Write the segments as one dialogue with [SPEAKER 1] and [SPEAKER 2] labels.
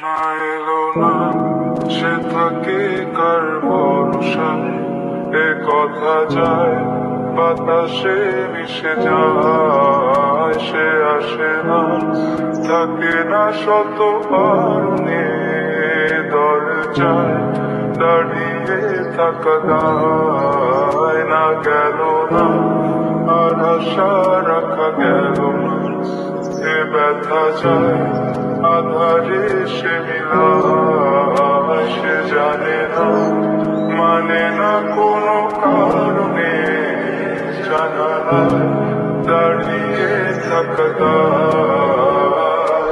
[SPEAKER 1] না এলো না সে থাকে কার ভরসায়, এ কথা যায় বাতাসে মিশে যায়। সে আসে না, থাকে না শত বারণে, দরজায় দাঁড়িয়ে থাকা দায়। না গেল না আর আশা রাখা গেল না, এ ব্যথা যায় আধারে সে মিলায়। সে জানে না, মানে না কোনো কারণে, জানালায় দাঁড়িয়ে থাকা দায়।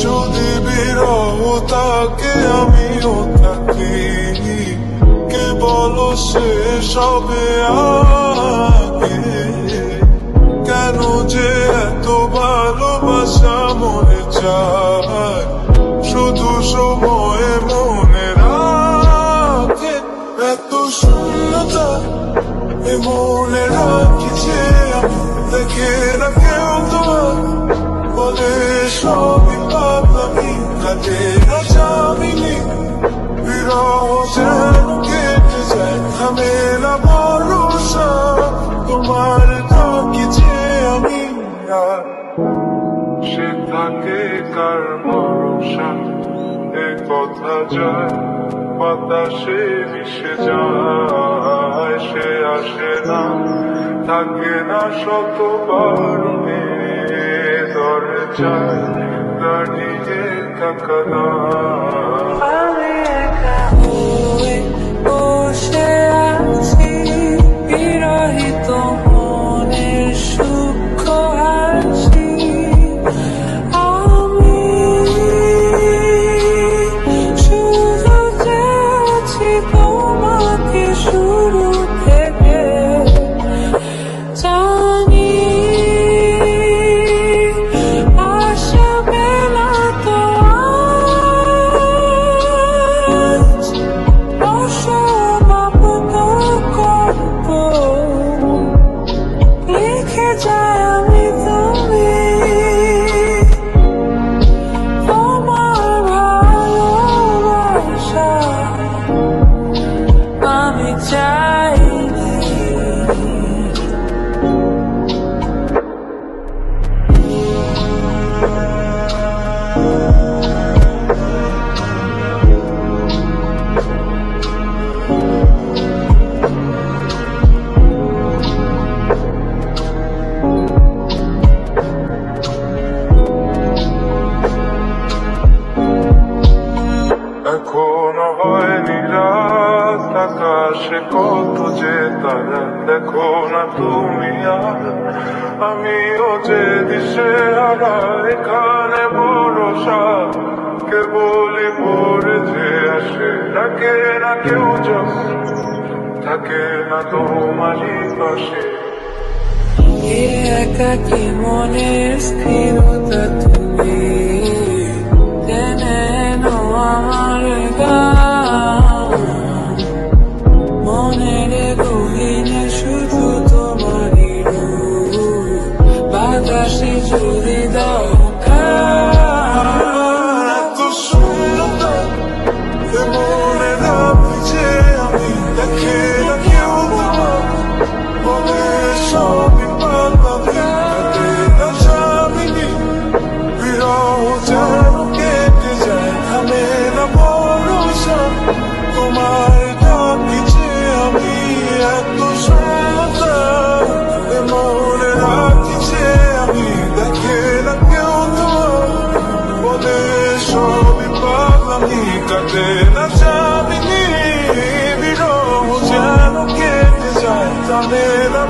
[SPEAKER 1] যদি বিরহ তাকে আমিও থাকি, কে বলো সে সবে আগে। কেন যে এত ভালোবাসা মনে চায়, শুধু সময়ে মনে রাখে। এত শূন্যতা এ মনে রাখিছে আমি, দেখে না কেউ তোমার বলে সবই পাগলামি। কাটে না চাবিনি বিরহ যেন কেটে যায়, থামে না ভরসা তোমার থাকিছে আমি। আর সে থাকে কার ভরসা, এ কথা যায় বাতাসে মিশে যায়। সে আসে না, থাকে না শত বারণে, দরজায় দাঁড়িয়ে থাকা দায়।
[SPEAKER 2] আমি একা হয়ে বসে আছি, বিরহিত মনের সূক্ষ্ম হাসি। আমি শুধু চেয়েছি তোমাকে শুরু থেকে, জানি আসবে না তো আজ। অসম্ভব গল্প লিখে যায় আমি তুমি, তোমার ভালোবাসা আমি চাই।
[SPEAKER 1] এখনো হয়নি রাত, আকাশে কত যে তারা। দেখো না তুমি আর আমিও যে দিশে হারা, এখানে ভরসা কেবলই পড়ে যে আসে। ডাকে না কেউ যখন, থাকে না তোমারই পাশে।
[SPEAKER 2] এ একাকী মনের স্থিরতা তুমি টেনে এনো আমার গান। মনের গহীনে শুধু তোমারই রূপ, বাতাসে যদি দাও
[SPEAKER 1] এত শূন্যতা এ মনে রাখছে আমি, দেখে না কেউ তোমার বলে সবই পাগলামি। কাটে না চাবিনি বিরহ যেন কেটে যায়, থামে না ভরসা তোমার থাকিছে আমি। এত শূন্যতা এ মনে রাখিছে আমি, দেখে না কেউ তোমার বলে সবই পাগলামি। কাটে না চাবিনি বিরহ যেন কেটে যায়, থামে না